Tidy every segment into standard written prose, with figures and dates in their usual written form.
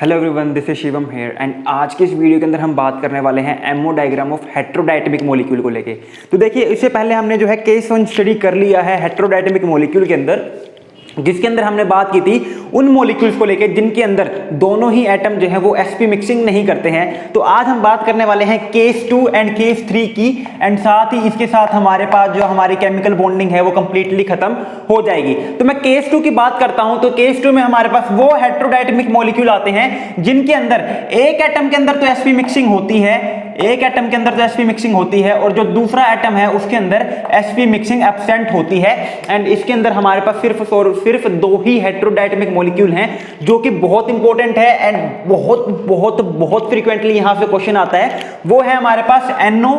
Hello everyone, this is Shivam here and आज के इस वीडियो के अंदर हम बात करने वाले हैं एमओ डायग्राम ऑफ हेट्रोडायटमिक मॉलिक्यूल को लेके। तो देखिए, इससे पहले हमने जो है केस 1 स्टडी कर लिया है हेट्रोडायटमिक मॉलिक्यूल के अंदर, जिसके अंदर हमने बात की थी उन मॉलिक्यूल्स को लेके जिनके अंदर दोनों ही एटम जो है वो sp मिक्सिंग नहीं करते हैं। तो आज हम बात करने वाले हैं केस 2 एंड केस 3 की, एंड साथ ही इसके साथ हमारे पास जो हमारी केमिकल बॉन्डिंग है वो कंप्लीटली खत्म हो जाएगी। तो मैं केस 2 की बात करता हूं, तो केस 2 में हमारे पास वो हेट्रोडायटमिक मॉलिक्यूल आते हैं जिनके अंदर एक एटम के अंदर तो sp मिक्सिंग होती है, एक एटम के अंदर तो sp मिक्सिंग होती है, और जो दूसरा एटम है उसके अंदर sp मिक्सिंग एब्सेंट होती है। एंड इसके अंदर हमारे पास सिर्फ दो ही हेट्रोडायटमिक मॉलिक्यूल हैं, जो कि बहुत इंपॉर्टेंट है एंड बहुत बहुत बहुत फ्रीक्वेंटली यहां से क्वेश्चन आता है। वो है हमारे पास NO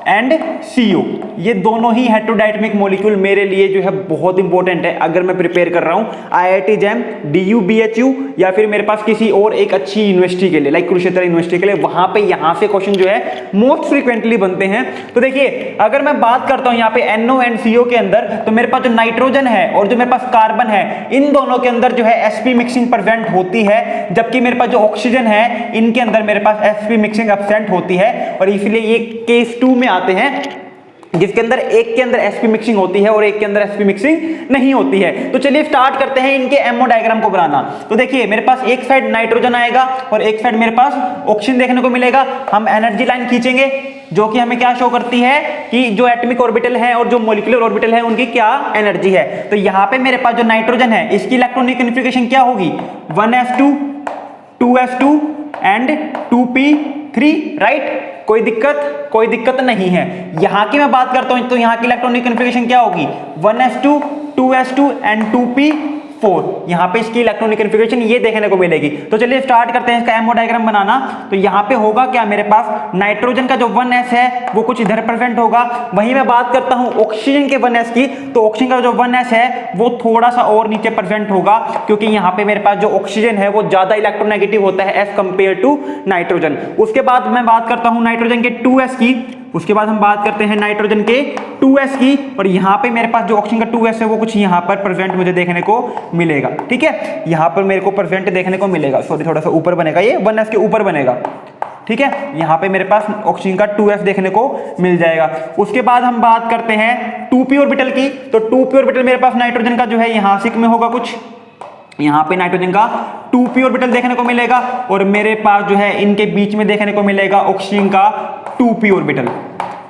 एंड CO। ये दोनों ही हेट्रोडायटमिक मॉलिक्यूल मेरे लिए जो है बहुत इंपॉर्टेंट है अगर मैं प्रिपेयर कर रहा हूं IIT जैम, DU BHU या फिर मेरे पास किसी और एक अच्छी यूनिवर्सिटी के लिए लाइक कुरुक्षेत्र यूनिवर्सिटी के लिए, वहां पे यहां से क्वेश्चन जो है मोस्ट फ्रीक्वेंटली बनते हैं। तो देखिए, अगर मैं बात करता हूं यहाँ पे NO एंड CO के अंदर, तो मेरे पास जो नाइट्रोजन है और जो मेरे पास कार्बन है, इन दोनों के अंदर जो है sp मिक्सिंग प्रेजेंट होती है, जबकि मेरे पास जो ऑक्सीजन है इनके अंदर मेरे पास sp मिक्सिंग एब्सेंट होती है। और इसलिए ये केस 2 में आते हैं, जिसके अंदर एक के अंदर sp मिक्सिंग होती है और एक के अंदर sp मिक्सिंग नहीं होती है। तो चलिए स्टार्ट करते हैं इनके एमओ डायग्राम को बनाना। तो देखिए, मेरे पास एक साइड नाइट्रोजन आएगा और एक साइड मेरे पास ऑक्सीजन देखने को मिलेगा। हम एनर्जी लाइन खींचेंगे जो कि हमें क्या शो करती है कि जो एटॉमिक ऑर्बिटल है और जो मॉलिक्यूलर ऑर्बिटल है उनकी क्या एनर्जी है। तो यहां पे मेरे पास जो नाइट्रोजन है इसकी इलेक्ट्रॉनिक कॉन्फ़िगरेशन क्या होगी, 1s2 2s2 and 2p3, right. कोई दिक्कत नहीं है। यहां की मैं बात करता हूं तो यहां की इलेक्ट्रॉनिक कॉन्फ़िगरेशन क्या होगी, 1s2 2s2 एंड 2p4। यहां पे इसकी इलेक्ट्रॉनिक कॉन्फ़िगरेशन ये देखने को मिलेगी। तो चलिए स्टार्ट करते हैं इसका एमओ डायग्राम बनाना। तो यहां पे होगा क्या, मेरे पास नाइट्रोजन का जो 1s है वो कुछ इधर प्रेजेंट होगा। वहीं मैं बात करता हूं ऑक्सीजन के 1s की, तो ऑक्सीजन का जो 1s है वो थोड़ा सा और नीचे प्रेजेंट होगा, क्योंकि यहां पे मेरे पास जो ऑक्सीजन है वो ज्यादा इलेक्ट्रोनेगेटिव होता है एज कंपेयर टू नाइट्रोजन। उसके बाद मैं बात करता हूं नाइट्रोजन के 2s की, उसके बाद हम बात करते हैं नाइट्रोजन के 2s की, और यहां पे मेरे पास जो ऑक्सीजन का 2s है वो कुछ यहां पर प्रेजेंट मुझे देखने को मिलेगा। ठीक है, यहां पर मेरे को प्रेजेंट देखने को मिलेगा, सॉरी थोड़ा सा ऊपर बनेगा, ये 1s के ऊपर बनेगा। ठीक है, यहां पे मेरे पास ऑक्सीजन का 2s देखने को मिल जाएगा। उसके बाद हम बात करते हैं 2p ऑर्बिटल की। तो 2p ऑर्बिटल मेरे पास नाइट्रोजन का जो है यहां सिक में होगा, कुछ यहां पे नाइट्रोजन का 2p ऑर्बिटल देखने को मिलेगा, और मेरे पास जो है इनके बीच में देखने को मिलेगा ऑक्सीजन का 2p ऑर्बिटल।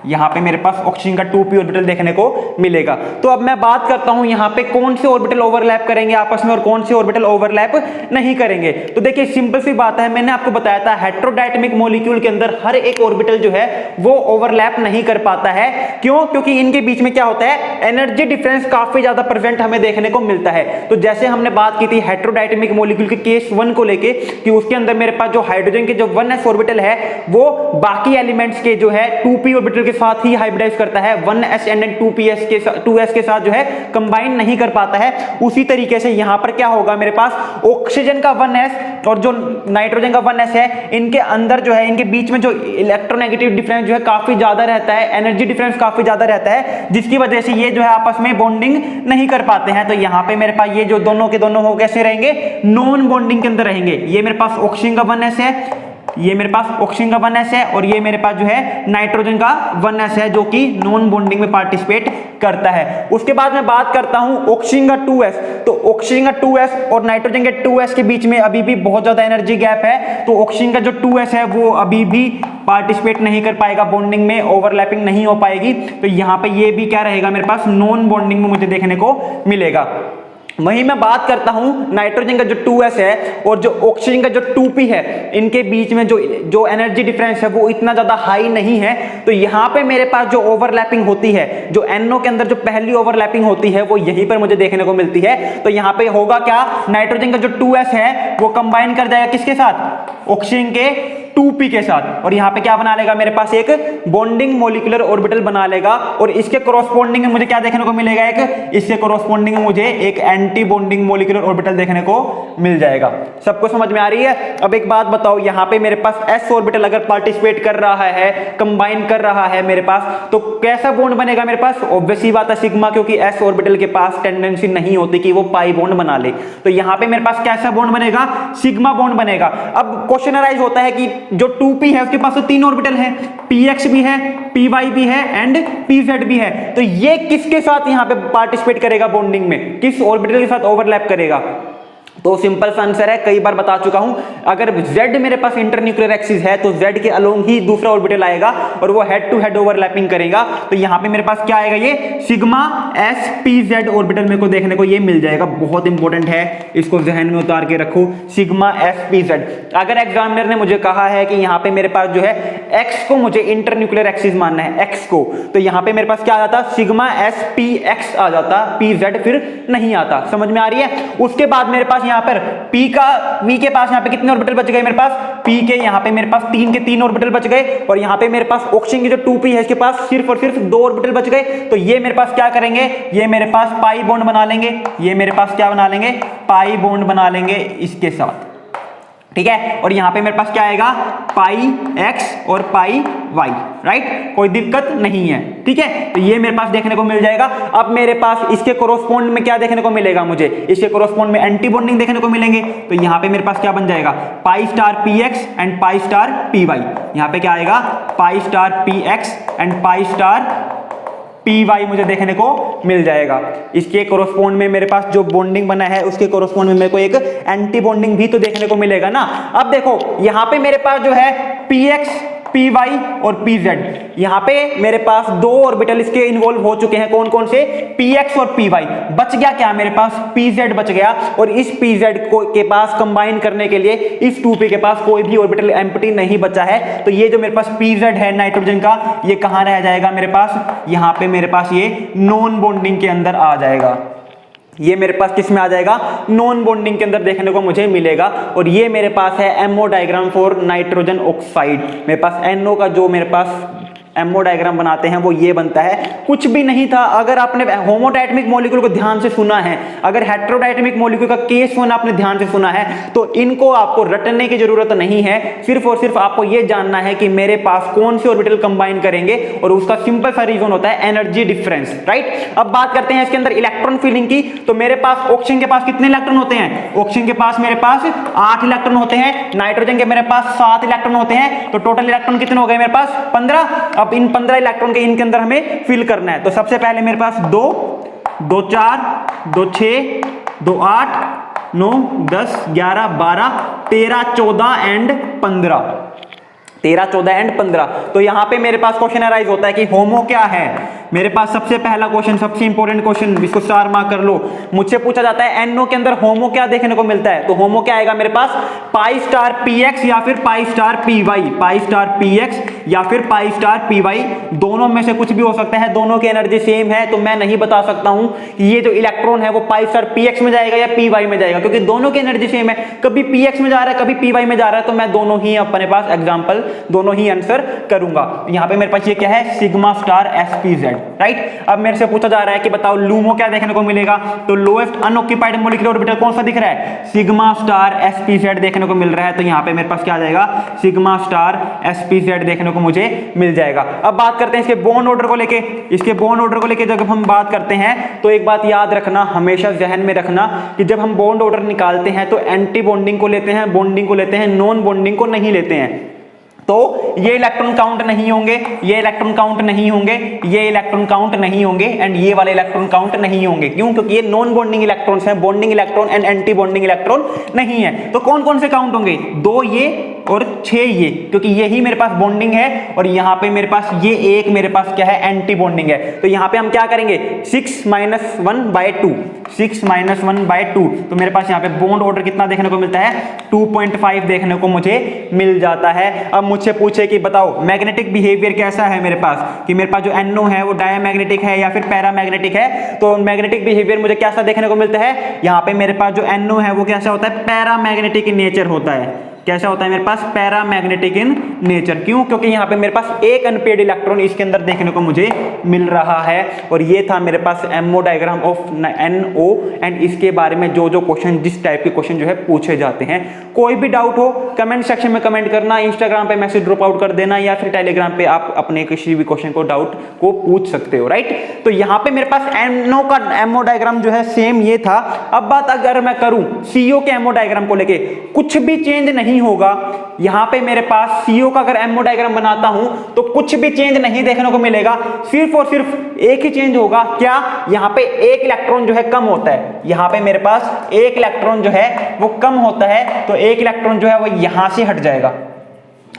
यहां पे मेरे पास ऑक्सीजन का 2p ऑर्बिटल देखने को मिलेगा। तो अब मैं बात करता हूं यहां पे कौन से ऑर्बिटल ओवरलैप करेंगे आपस में और कौन से ऑर्बिटल ओवरलैप नहीं करेंगे। तो देखिए, सिंपल सी बात है, मैंने आपको बताया था हेट्रोडायटमिक मॉलिक्यूल के अंदर हर एक ऑर्बिटल जो है वो ओवरलैप नहीं कर पाता है। क्यों? क्योंकि इनके बीच में क्या होता है, एनर्जी डिफरेंस काफी ज्यादा प्रेजेंट हमें देखने को मिलता है। तो जैसे हमने बात की थी हेट्रोडायटमिक मॉलिक्यूल के केस 1 को लेके, कि उसके अंदर मेरे पास जो हाइड्रोजन के जो 1s ऑर्बिटल है वो बाकी एलिमेंट्स के जो है 2p ऑर्बिटल के साथ ही हाइब्रिडाइज करता है, 1s एंड 2s के साथ जो है कंबाइन नहीं कर पाता है। उसी तरीके से यहां पर क्या होगा, मेरे पास ऑक्सीजन का 1s और जो नाइट्रोजन का 1s है, इनके अंदर जो है इनके बीच में जो इलेक्ट्रोनेगेटिव डिफरेंस जो है काफी ज्यादा रहता है, एनर्जी डिफरेंस काफी ज्यादा रहता है, जिसकी वजह से ये जो है आपस में बॉन्डिंग नहीं कर पाते हैं। तो यहां पे मेरे पास ये जो दोनों के दोनों हो कैसे रहेंगे, नॉन बॉन्डिंग के अंदर रहेंगे। ये मेरे पास ऑक्सीजन का 1s है, ये मेरे पास ऑक्सीजन का 1s है, और ये मेरे पास जो है नाइट्रोजन का 1s है, जो कि नॉन बॉन्डिंग में पार्टिसिपेट करता है। उसके बाद मैं बात करता हूं ऑक्सीजन का 2s। तो ऑक्सीजन का 2s और नाइट्रोजन के 2s के बीच में अभी भी बहुत ज्यादा एनर्जी गैप है। तो ऑक्सीजन का जो 2s है वो अभी भी पार्टिसिपेट नहीं कर पाएगा बॉन्डिंग में, ओवरलैपिंग नहीं हो पाएगी। तो यहां पे ये भी क्या रहेगा, मेरे पास नॉन बॉन्डिंग में मुझे देखने को मिलेगा। वहीं मैं बात करता हूं नाइट्रोजन का जो 2s है और जो ऑक्सीजन का जो 2p है, इनके बीच में जो एनर्जी डिफरेंस है वो इतना ज्यादा हाई नहीं है। तो यहां पे मेरे पास जो ओवरलैपिंग होती है, जो NO के अंदर जो पहली ओवरलैपिंग होती है वो यहीं पर मुझे देखने को मिलती है। तो यहां पे होगा क्या, नाइट्रोजन का जो 2s है वो कंबाइन कर जाएगा किसके साथ, ऑक्सीजन के 2p के साथ, और यहाँ पे क्या बना लेगा मेरे पास एक बॉन्डिंग मोलिकुलर ऑर्बिटल बना लेगा, और इसके कोरोस्पोंडिंग में मुझे क्या देखने को मिलेगा, एक इसके कोरोस्पोंडिंग में मुझे एक एंटी बॉन्डिंग मोलिकुलर ऑर्बिटल देखने को मिल जाएगा। सबको समझ में आ रही है? अब एक बात बताओ, यहाँ पे मेरे पास s ऑर्बिटल अगर पार्टिसिपेट कर रहा है, कंबाइन कर रहा है मेरे पास, तो कैसा बॉन्ड बनेगा मेरे पास? ऑब्वियस ही बात है सिग्मा, क्योंकि s ऑर्बिटल के पास टेंडेंसी नहीं होती कि वो पाई बॉन्ड बना ले, तो यहाँ पे मेरे पास कैसा बॉन्ड बनेगा? सिग्मा बॉन्ड बनेगा। अब क्वेश्चन अराइज होता है कि जो 2p है उसके पास तो 3 ऑर्बिटल है, px भी है, py भी है एंड pz भी है, तो ये किसके साथ यहाँ पे पार्टिसिपेट करेगा बॉन्डिंग में, किस ऑर्बिटल के साथ ओवरलैप करेगा? तो सिंपल सा आंसर है, कई बार बता चुका हूं, अगर Z मेरे पास इंटरन्यूक्लियर एक्सिस है तो Z के अलोंग ही दूसरा ऑर्बिटल आएगा और वो हेड टू हेड ओवरलैपिंग करेगा, तो यहां पे मेरे पास क्या आएगा? ये सिग्मा sPz ऑर्बिटल मेरे को देखने को ये मिल जाएगा। बहुत इंपॉर्टेंट है, इसको जहन में उतार के रखो, सिग्मा sPz। अगर एग्जामिनर ने मुझे कहा है कि यहाँ पे मेरे पास जो है x को मुझे इंटरन्यूक्लियर एक्सिस मानना है, x को, तो यहाँ पे मेरे पास क्या आ जाता? सिग्मा sPx आ जाता, pz फिर नहीं आता। समझ में आ रही है? उसके बाद मेरे पास यहाँ पर V के पास यहाँ पे कितने ऑर्बिटल बच गए मेरे पास? P के यहाँ पे मेरे पास 3 के 3 ऑर्बिटल बच गए, और यहाँ पे मेरे पास ऑक्सीजन की जो 2p है इसके पास सिर्फ और सिर्फ 2 ऑर्बिटल बच गए, तो ये मेरे पास क्या करेंगे? ये मेरे पास पाई बॉन्ड बना लेंगे, ये मेरे पास क्या बना लेंगे? पाई बॉन्ड बना लेंगे इसके साथ, ठीक है। और यहां पे मेरे पास क्या आएगा? पाई x और पाई y, राइट, कोई दिक्कत नहीं है, ठीक है। तो ये मेरे पास देखने को मिल जाएगा। अब मेरे पास इसके कोरोस्पोंड में क्या देखने को मिलेगा? मुझे इसके कोरोस्पोंड में एंटी बॉन्डिंग देखने को मिलेंगे, तो यहां पे मेरे पास क्या बन जाएगा? Pi star px and pi star py। यहां पे क्या आएगा? Pi star px and pi star py मुझे देखने को मिल जाएगा। इसके कोरोस्पोंड में मेरे पास जो बॉन्डिंग बना है उसके कोरोस्पोंड में मेरे को एक एंटी बॉन्डिंग भी तो देखने को मिलेगा ना। अब देखो यहां पे मेरे पास जो है px py और pz, यहां पे मेरे पास 2 ऑर्बिटल इसके इन्वॉल्व हो चुके हैं, कौन कौन से? px और py। बच गया क्या मेरे पास? pz बच गया, और इस pz को के पास कंबाइन करने के लिए इस 2p के पास कोई भी ऑर्बिटल एम्प्टी नहीं बचा है, तो ये जो मेरे पास pz है नाइट्रोजन का, ये कहां रह जाएगा मेरे पास? यहां पे मेरे पास ये नॉन बॉन्डिंग के अंदर आ जाएगा। ये मेरे पास किस में आ जाएगा? नॉन बॉन्डिंग के अंदर देखने को मुझे मिलेगा, और ये मेरे पास है ammo diagram for nitrogen oxide. मेरे पास एनओ का जो मेरे पास एमओ डायग्राम बनाते हैं वो ये बनता है, कुछ भी नहीं था। अगर आपने होमोडायटमिक मॉलिक्यूल को ध्यान से सुना है, अगर हेटेरोडायटमिक मॉलिक्यूल का केस वन आपने ध्यान से सुना है, तो इनको आपको रटने की जरूरत नहीं है, सिर्फ और सिर्फ आपको ये जानना है कि मेरे पास कौन से ऑर्बिटल कंबाइन करेंगे, और उसका सिंपल सा रीजन होता है एनर्जी डिफरेंस, राइट। अब बात करते हैं इसके अंदर इलेक्ट्रॉन फिलिंग की, तो मेरे पास ऑक्सीजन के पास कितने इलेक्ट्रॉन होते हैं? ऑक्सीजन के पास मेरे पास 8 इलेक्ट्रॉन होते हैं, नाइट्रोजन के मेरे पास 7 इलेक्ट्रॉन होते हैं, तो टोटल इलेक्ट्रॉन कितने हो गए मेरे पास? 15। अब इन 15 इलेक्ट्रॉन के इनके अंदर हमें फिल करना है, तो सबसे पहले मेरे पास 2 2 4 2 6 2 8 9 10 11 12 13 14 एंड 15, 13 14 एंड 15। तो यहां पे मेरे पास क्वेश्चन अराइज होता है कि होमो क्या है। मेरे पास सबसे पहला क्वेश्चन, सबसे इंपॉर्टेंट क्वेश्चन, इसको स्टार मार्क कर लो, मुझसे पूछा जाता है एनओ के अंदर होमो क्या देखने को मिलता है, तो होमो क्या आएगा मेरे पास? पाई स्टार px या फिर pi star py, pi star px या फिर पाई स्टार py, दोनों में से कुछ भी हो सकता है, दोनों की एनर्जी सेम है, तो मैं नहीं बता सकता हूं कि ये जो इलेक्ट्रॉन है वो पाई स्टार px में जाएगा या py में जाएगा, क्योंकि दोनों की एनर्जी सेम है, कभी px में जा रहा है कभी py में जा रहा है, तो मैं दोनों ही अपने पास एग्जाम्पल दोनों ही आंसर करूंगा। यहां पे मेरे पास ये क्या है? Sigma star sPz, right. अब मेरे से पूछा जा रहा है कि बताओ लूमो क्या देखने को मिलेगा, तो लोएस्ट अनऑक्यूपाइड मॉलिक्यूलर ऑर्बिटल कौन सा दिख रहा है? सिग्मा स्टार sPz देखने को मिल रहा है, तो यहां पे मेरे पास क्या आ जाएगा? सिग्मा स्टार sPz देखने को मुझे मिल जाएगा। अब बात करते हैं इसके बॉन्ड ऑर्डर को लेके। इसके बॉन्ड ऑर्डर को लेके जब हम बात करते हैं तो एक बात याद रखना, हमेशा जहन में रखना कि जब हम बॉन्ड ऑर्डर निकालते हैं तो एंटी बॉन्डिंग को लेते हैं, बॉन्डिंग को लेते हैं, नॉन बॉन्डिंग को नहीं लेते हैं। तो ये इलेक्ट्रॉन काउंट नहीं होंगे, ये इलेक्ट्रॉन काउंट नहीं होंगे, ये इलेक्ट्रॉन काउंट नहीं होंगे एंड ये वाले इलेक्ट्रॉन काउंट नहीं होंगे। क्यों? क्योंकि ये नॉन बॉन्डिंग इलेक्ट्रॉन्स हैं, bonding electron and anti bonding electron नहीं है। तो कौन कौन से काउंट होंगे? 2 ये और 6 ये, क्योंकि यही मेरे पास बॉन्डिंग है, और यहां पे मेरे पास ये एक मेरे पास क्या है? एंटी बॉन्डिंग है। तो यहां पे हम क्या करेंगे? 6 - 1/2, 6 - 1/2, तो मेरे पास यहाँ पे बॉन्ड ऑर्डर कितना देखने को मिलता है? 2.5 देखने को मुझे मिल जाता है। अब मुझसे पूछे कि बताओ मैग्नेटिक बिहेवियर कैसा है मेरे पास, कि मेरे पास जो NO है वो डायमैग्नेटिक है या फिर पैरामैग्नेटिक है, तो मैग्नेटिक बिहेवियर मुझे कैसा देखने को मिलता है? यहाँ पे मेरे पास जो NO है वो कैसा होता है? पैरामैग्नेटिक इन नेचर होता है। कैसा होता है मेरे पास, पैरामैग्नेटिक इन नेचर। क्यों? क्योंकि यहाँ पे मेरे पास एक अनपेयर्ड इलेक्ट्रॉन इसके अंदर देखने को मुझे मिल रहा है। और ये था मेरे पास MO diagram of NO and इसके बारे में जो जो क्वेश्चन, जिस टाइप के क्वेश्चन जो है पूछे जाते हैं। कोई भी डाउट हो कमेंट सेक्शन में कमेंट करना, इंस्टाग्राम पे मैसेज ड्रॉप आउट कर देना, या फिर टेलीग्राम पे आप अपने किसी भी क्वेश्चन को, डाउट को पूछ सकते हो, राइट। तो यहाँ पे मेरे पास NO का एमओ डायग्राम जो है सेम ये था। अब बात अगर मैं करूं CO के एमओ डायग्राम को लेके, कुछ भी चेंज नहीं होगा। यहां पे मेरे पास CO का अगर एमओ डायग्राम बनाता हूं तो कुछ भी चेंज नहीं देखने को मिलेगा, सिर्फ और सिर्फ एक ही चेंज होगा। क्या? यहां पे एक इलेक्ट्रॉन जो है कम होता है। यहां पे मेरे पास एक इलेक्ट्रॉन जो है वो कम होता है, तो एक इलेक्ट्रॉन जो है वो यहां से हट जाएगा।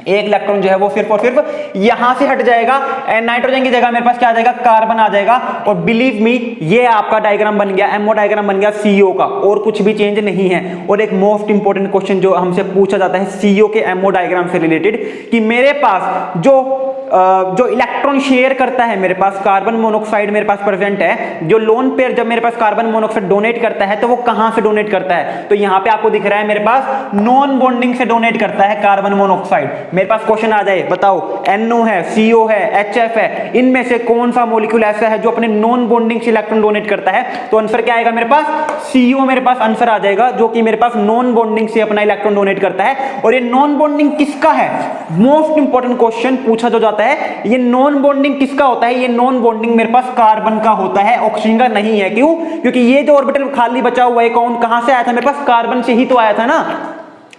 एक इलेक्ट्रॉन जो है वो सिर्फ और सिर्फ यहां से हट जाएगा। नाइट्रोजन की जगह मेरे पास क्या आ जाएगा, कार्बन आ जाएगा। और बिलीव मी, ये आपका डायग्राम बन गया, एमओ डायग्राम बन गया CO का, और कुछ भी चेंज नहीं है। और एक मोस्ट इंपोर्टेंट क्वेश्चन जो हमसे पूछा जाता है CO के एमओ डायग्राम से रिलेटेड, कि मेरे पास जो इलेक्ट्रॉन शेयर करता है, मेरे पास कार्बन मोनोऑक्साइड मेरे पास प्रेजेंट है, जो लोन पेयर जब मेरे पास कार्बन मोनोऑक्साइड डोनेट करता है तो वो कहां से डोनेट करता है? तो यहां पे आपको दिख रहा है मेरे पास नॉन बॉन्डिंग से डोनेट करता है कार्बन मोनोऑक्साइड। मेरे पास क्वेश्चन आ जाए, बताओ NO है, CO है, HF है, इनमें से कौन सा मॉलिक्यूल ऐसा है जो अपने नॉन बॉन्डिंग से इलेक्ट्रॉन डोनेट करता है? तो आंसर क्या आएगा मेरे पास, CO मेरे पास आंसर आ जाएगा, जो कि मेरे पास नॉन बॉन्डिंग से अपना इलेक्ट्रॉन डोनेट करता है। और ये नॉन बॉन्डिंग किसका है? मोस्ट इंपोर्टेंट क्वेश्चन पूछा जो जाता है, ये नॉन बॉन्डिंग किसका होता है? ये नॉन बॉन्डिंग मेरे पास कार्बन का होता है, ऑक्सीजन का नहीं है। क्यों? क्योंकि ये जो ऑर्बिटल खाली बचा हुआ है कहां से आया था? मेरे पास कार्बन से ही तो आया था ना।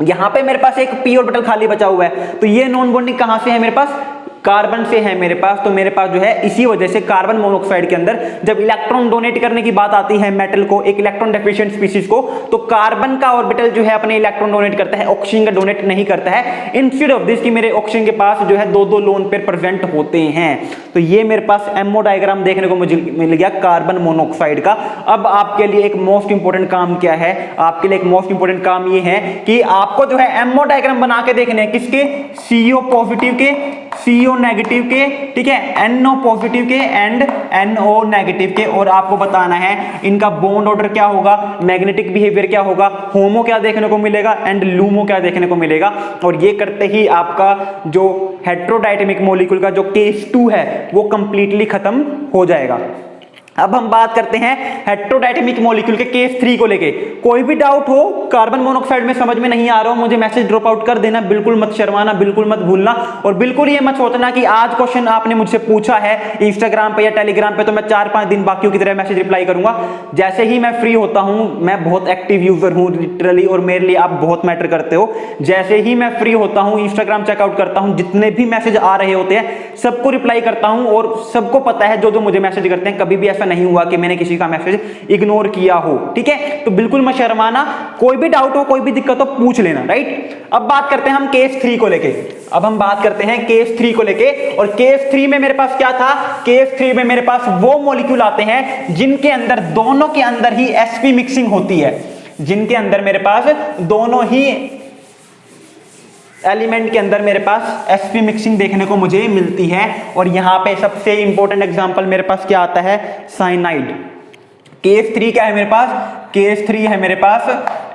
यहां पे मेरे पास एक p ऑर्बिटल खाली बचा हुआ है, तो ये नॉन बॉन्डिंग कहां से है? मेरे पास कार्बन से है मेरे पास। तो मेरे पास जो है इसी वजह से कार्बन मोनोऑक्साइड के अंदर जब इलेक्ट्रॉन डोनेट करने की बात आती है मेटल को, एक इलेक्ट्रॉन डेफिशिएंट स्पीशीज को, तो कार्बन का ऑर्बिटल जो है अपने इलेक्ट्रॉन डोनेट करता है, ऑक्सीजन का डोनेट नहीं करता है। इंस्टेड ऑफ दिस कि मेरे ऑक्सीजन के पास जो है दो लोन पेयर प्रेजेंट होते हैं। तो ये मेरे पास एमओ डायग्राम देखने को मुझे मिल गया कार्बन मोनोऑक्साइड का। अब आपके लिए एक मोस्ट इंपोर्टेंट काम क्या है? आपके लिए एक मोस्ट इंपोर्टेंट काम ये है कि आपको जो है एमओ डायग्राम बना के देखने हैं, किसके? CO पॉजिटिव के, CO नेगेटिव के, ठीक है, NO पॉजिटिव के एंड NO नेगेटिव के। और आपको बताना है इनका बॉन्ड ऑर्डर क्या होगा, मैग्नेटिक बिहेवियर क्या होगा, होमो क्या देखने को मिलेगा एंड लूमो क्या देखने को मिलेगा। और ये करते ही आपका जो हेट्रोडायटमिक मॉलिक्यूल का जो केस 2 है वो कंप्लीटली खत्म हो जाएगा। अब हम बात करते हैं हेट्रोडायटमिक मॉलिक्यूल के केस 3 को लेके। कोई भी डाउट हो, कार्बन मोनोऑक्साइड में समझ में नहीं आ रहा हो, मुझे मैसेज ड्रॉप आउट कर देना, बिल्कुल मत शर्माना, बिल्कुल मत भूलना। और बिल्कुल ये मत सोचना कि आज क्वेश्चन आपने मुझसे पूछा है इंस्टाग्राम पे या टेलीग्राम पे तो मैं 4-5 दिन बाकियों की तरह मैसेज रिप्लाई करूंगा। जैसे ही मैं फ्री होता हूं, मैं बहुत एक्टिव यूजर हूं लिटरली, और मेरे लिए आप बहुत मैटर करते हो। जैसे ही मैं फ्री होता हूं, इंस्टाग्राम चेकआउट करता हूं, जितने भी मैसेज आ रहे होते हैं सबको रिप्लाई करता हूं। और सबको पता है जो मुझे मैसेज करते हैं, कभी भी ऐसा नहीं हुआ कि मैंने किसी का मैसेज इग्नोर किया हो, ठीक है। तो बिल्कुल मत शर्माना, कोई भी डाउट हो, कोई भी दिक्कत हो, पूछ लेना, राइट। अब बात करते हैं हम केस 3 को लेके। अब हम बात करते हैं केस 3 को लेके। और केस 3 में मेरे पास क्या था? केस 3 में मेरे पास वो मॉलिक्यूल आते हैं जिनके अंदर, दोनों के अंदर ही sp मिक्सिंग होती है, जिनके अंदर मेरे पास दोनों ही एलिमेंट के अंदर मेरे पास sp मिक्सिंग देखने को मुझे मिलती है। और यहां पे सबसे इंपॉर्टेंट एग्जांपल मेरे पास क्या आता है? साइनाइड। केस 3 क्या है मेरे पास? केस 3 है मेरे पास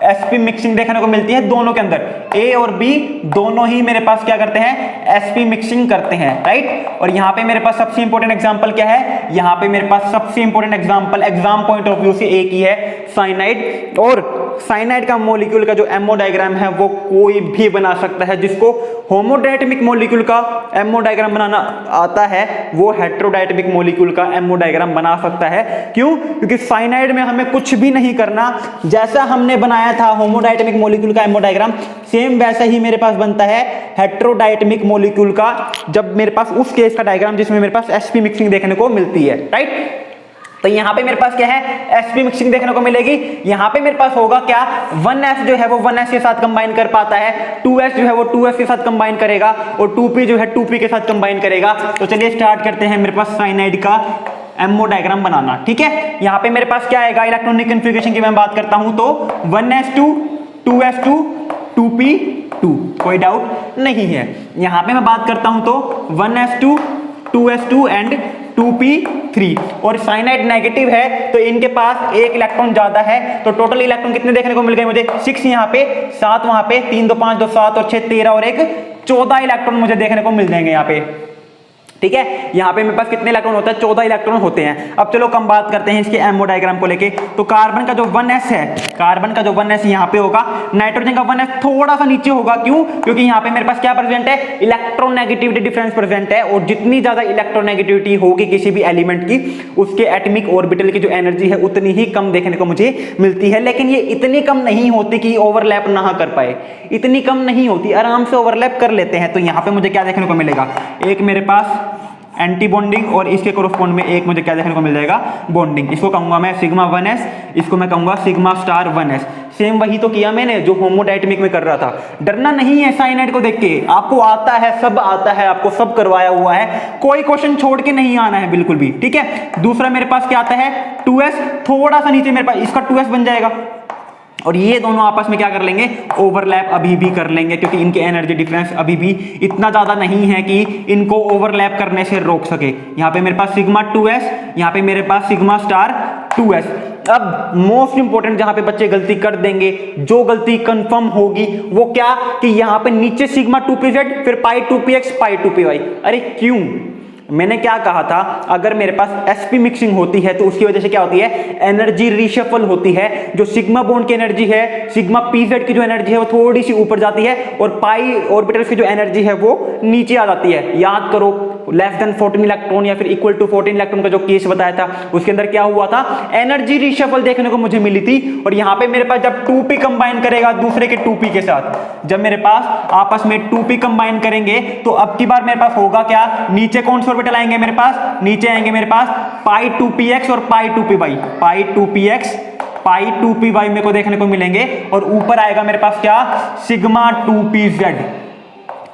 sp मिक्सिंग देखने को मिलती है दोनों के अंदर। A और B दोनों ही मेरे पास क्या करते हैं? sp मिक्सिंग करते हैं, राइट। और यहाँ पे मेरे पास सबसे इंपॉर्टेंट एग्जांपल क्या है? यहाँ पे मेरे पास सबसे important example exam point of view से एक ही है, साइनाइड। और साइनाइड का मॉलिक्यूल का जो एमओ डायग्राम है वो कोई भी बना सकता है। जिसको होमोडायटमिक मॉलिक्यूल का एमओ डायग्राम बनाना आता है वो हेट्रोडायटमिक मॉलिक्यूल का एमओ डायग्राम बना सकता है। क्यों? क्योंकि साइनाइड में हमें कुछ भी नहीं करना, जैसा हमने बनाया था होमोडायटमिक मॉलिक्यूल का एमओ डायग्राम, सेम वैसा ही मेरे पास बनता है हेट्रोडायटमिक मॉलिक्यूल का, जब मेरे पास उस केस का डायग्राम जिसमें मेरे पास sp मिक्सिंग देखने को मिलती है, राइट। तो यहां पे मेरे पास क्या है? sp मिक्सिंग देखने को मिलेगी। यहां पे मेरे पास होगा क्या? 1s जो है वो 1s के साथ कंबाइन कर पाता है, 2s जो है वो 2s के साथ कंबाइन करेगा, और 2p जो है 2p के साथ कंबाइन करेगा। तो चलिए स्टार्ट करते हैं मेरे पास साइनाइड का एमओ डायग्राम बनाना, ठीक है। यहां पे मेरे पास क्या आएगा? इलेक्ट्रॉनिक कन्फिगरेशन की मैं बात करता हूं तो 1s2 2s2 2p2, कोई डाउट नहीं है। यहां पे मैं बात करता हूं तो 1s2 2s2 एंड 2p 3 और साइनाइड नेगेटिव है तो इनके पास एक इलेक्ट्रॉन ज्यादा है, तो टोटल इलेक्ट्रॉन कितने देखने को मिल गए मुझे 6 यहाँ पे, 7 वहां पे, 3 2 5 2 7 और 6 13 और एक 14 इलेक्ट्रॉन मुझे देखने को मिल जाएंगे यहाँ पे। ठीक है, यहाँ पे मेरे पास कितने इलेक्ट्रॉन होता है 14 इलेक्ट्रॉन होते हैं। अब चलो हम बात करते हैं इसके एमओ डायग्राम को लेके। तो कार्बन का जो 1s है, कार्बन का जो 1s यहाँ पे होगा, नाइट्रोजन का 1s थोड़ा सा नीचे होगा, क्यों? क्योंकि यहाँ पे मेरे पास क्या प्रेजेंट है, इलेक्ट्रोनेगेटिविटी डिफरेंस प्रेजेंट है, और जितनी ज्यादा इलेक्ट्रोनेगेटिविटी होगी किसी भी एलिमेंट की, उसके एटॉमिक ऑर्बिटल की जो एनर्जी है उतनी ही कम देखने को मुझे मिलती है। लेकिन ये इतनी कम नहीं होती कि ओवरलैप ना कर पाए, इतनी कम नहीं होती, आराम से ओवरलैप कर लेते हैं। तो यहाँ पे मुझे क्या देखने को मिलेगा, एक मेरे पास एंटी बॉन्डिंग और इसके कोरोस्पोंड में एक मुझे क्या देखने को मिल जाएगा, बॉन्डिंग। इसको कहूंगा मैं सिग्मा 1s, इसको मैं कहूंगा सिग्मा स्टार 1s। सेम वही तो किया मैंने जो होमोडायटमिक में कर रहा था। डरना नहीं है साइनाइड को देख के, आपको आता है, सब आता है, आपको सब करवाया हुआ है, कोई क्वेश्चन छोड़ के नहीं आना है बिल्कुल भी। ठीक है, दूसरा मेरे पास क्या आता है 2s, थोड़ा सा नीचे मेरे पास इसका 2s बन जाएगा, और ये दोनों आपस में क्या कर लेंगे, ओवरलैप अभी भी कर लेंगे, क्योंकि इनके एनर्जी डिफरेंस अभी भी इतना ज्यादा नहीं है कि इनको ओवरलैप करने से रोक सके। यहाँ पे मेरे पास सिग्मा 2s, यहाँ पे मेरे पास सिग्मा स्टार 2s। अब मोस्ट इंपोर्टेंट जहां पे बच्चे गलती कर देंगे, जो गलती कंफर्म होगी वो क्या, कि यहाँ पे नीचे सिग्मा 2pz फिर पाई 2px पाई 2py। अरे क्यों? मैंने क्या कहा था, अगर मेरे पास sp मिक्सिंग होती है तो उसकी वजह से क्या होती है, एनर्जी रीशफल होती है। जो सिग्मा बॉन्ड की एनर्जी है, सिग्मा pz की जो एनर्जी है वो थोड़ी सी ऊपर जाती है, और पाई ऑर्बिटल्स की जो एनर्जी है वो नीचे आ जाती है। याद करो लेस देन 14 इलेक्ट्रॉन या फिर इक्वल टू 14 इलेक्ट्रॉन का जो केस बताया था, उसके अंदर क्या हुआ था, एनर्जी रीशफल देखने को मुझे मिली थी। और यहाँ पे मेरे पास जब 2p कंबाइन करेगा दूसरे के 2p के साथ, जब मेरे पास आपस में 2p कंबाइन करेंगे तो अब की बार मेरे पास होगा क्या, नीचे कौन से ऑर्बिटल आएंगे मेरे पास, नीचे आएंगे मेरे पास पाई 2px और पाई 2py, पाई 2px पाई 2py मेरे को देखने को मिलेंगे, और ऊपर आएगा मेरे पास क्या, सिग्मा 2pz।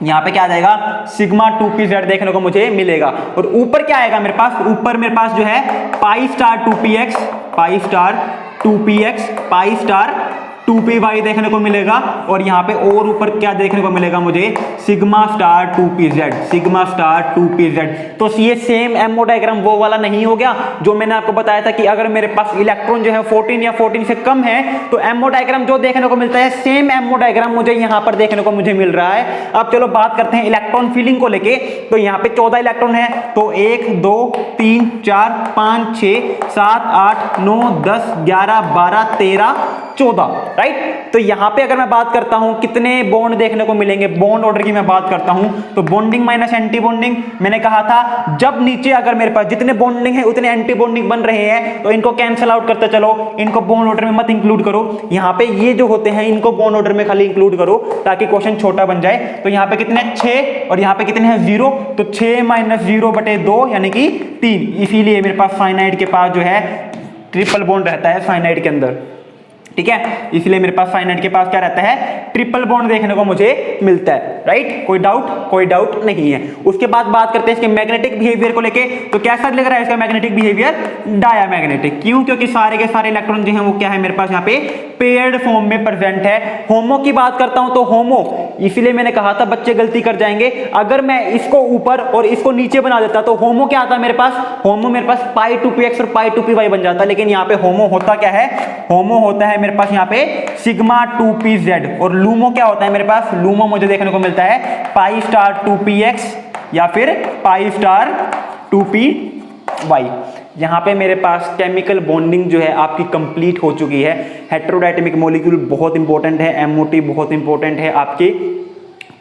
यहाँ पे क्या आ जाएगा, सिग्मा 2pz देखने को मुझे मिलेगा। और ऊपर क्या आएगा मेरे पास, ऊपर मेरे पास जो है pi star 2px, pi star 2px, pi star 2py देखने को मिलेगा। और यहाँ पे और ऊपर क्या देखने को मिलेगा मुझे, sigma star 2pz, sigma star 2pz। तो ये सेम एमओ डायग्राम वो वाला नहीं हो गया जो मैंने आपको बताया था कि अगर मेरे पास इलेक्ट्रॉन जो है 14 या 14 से कम है तो एमओ डायग्राम जो देखने को मिलता है, सेम एमओ डायग्राम मुझे यहाँ पर देखने को मुझे मिल रहा है। अब चलो बात करते हैं इलेक्ट्रॉन फिलिंग को लेके। तो यहाँ पे 14 इलेक्ट्रॉन है, तो 1 2 3 4 5 6 7 8 9 10 11 12 13 14, राइट। तो यहां पे अगर मैं बात करता हूं कितने बॉन्ड देखने को मिलेंगे, बॉन्ड ऑर्डर की मैं बात करता हूं तो बॉन्डिंग माइनस एंटी बॉन्डिंग, मैंने कहा था जब नीचे अगर मेरे पास जितने बॉन्डिंग है उतने एंटी बॉन्डिंग बन रहे हैं तो इनको कैंसिल आउट करते चलो, इनको बॉन्ड ऑर्डर में मत इंक्लूड करो। यहां पे ये जो होते हैं इनको बॉन्ड ऑर्डर में खाली इंक्लूड करो ताकि क्वेश्चन छोटा बन जाए। तो यहां पे कितने 6 और यहां पे कितने हैं 0, तो 6 - 0/2 यानी कि 3। इसीलिए मेरे पास साइनाइड के पास जो है ट्रिपल बॉन्ड रहता है साइनाइड के अंदर, ठीक है। इसलिए मेरे पास साइनाइड के पास क्या रहता है, ट्रिपल बॉन्ड देखने को मुझे मिलता है, राइट। कोई डाउट नहीं है। उसके बाद बात करते हैं इसके मैग्नेटिक बिहेवियर को लेके। तो कैसा लग रहा है इसका मैग्नेटिक बिहेवियर, डायामैग्नेटिक। क्यों? क्योंकि सारे के सारे इलेक्ट्रॉन जो है वो क्या है मेरे पास यहाँ पे पेयर्ड फॉर्म में प्रेजेंट है। होमो की बात करता हूं तो होमो, इसीलिए मैंने कहा था बच्चे गलती कर जाएंगे, अगर मैं इसको ऊपर और इसको नीचे बना देता तो होमो क्या आता है मेरे पास, होमो मेरे पास पाई 2px और पाई 2py बन जाता। लेकिन यहाँ पे होमो होता क्या है, होमो होता है मेरे पास यहाँ पे सिग्मा 2pz। और लूमो क्या होता है मेरे पास, लूमो मुझे देखने को मिलता है पाई स्टार 2px या फिर पाई स्टार 2py। यहाँ पे मेरे पास केमिकल बॉन्डिंग जो है आपकी कंप्लीट हो चुकी है। हेटेरोडायटमिक मॉलिक्यूल बहुत इंपॉर्टेंट है, एमओटी बहुत इंपॉर्टेंट है आपके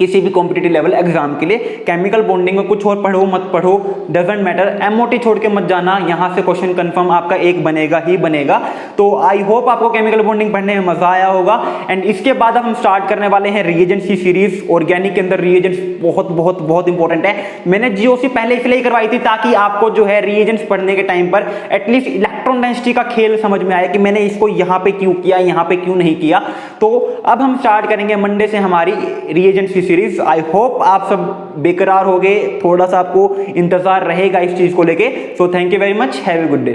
किसी भी कॉम्पिटिटिव लेवल एग्जाम के लिए। केमिकल बॉन्डिंग में कुछ और पढ़ो मत पढ़ो डजंट मैटर, एमओटी छोड़ के मत जाना, यहाँ से क्वेश्चन कंफर्म आपका एक बनेगा ही बनेगा। तो आई होप आपको केमिकल बॉन्डिंग पढ़ने में मजा आया होगा। एंड इसके बाद हम स्टार्ट करने वाले हैं रिएजेंट्स की सीरीज। ऑर्गेनिक के अंदर रिएजेंट्स बहुत बहुत बहुत इंपॉर्टेंट है। मैंने जीओसी पहले इसलिए ही करवाई थी ताकि आपको जो है रिएजेंट्स पढ़ने के टाइम पर एटलीस्ट इलेक्ट्रॉन डेंसिटी का खेल समझ में आए कि मैंने इसको यहाँ पे क्यों किया, यहाँ पे क्यों नहीं किया। तो अब हम स्टार्ट करेंगे मंडे से हमारी रिएजेंट्स की सीरीज। आई होप आप सब बेकरार हो गए, थोड़ा सा आपको इंतजार रहेगा इस चीज को लेके। So thank you very much, have a good day.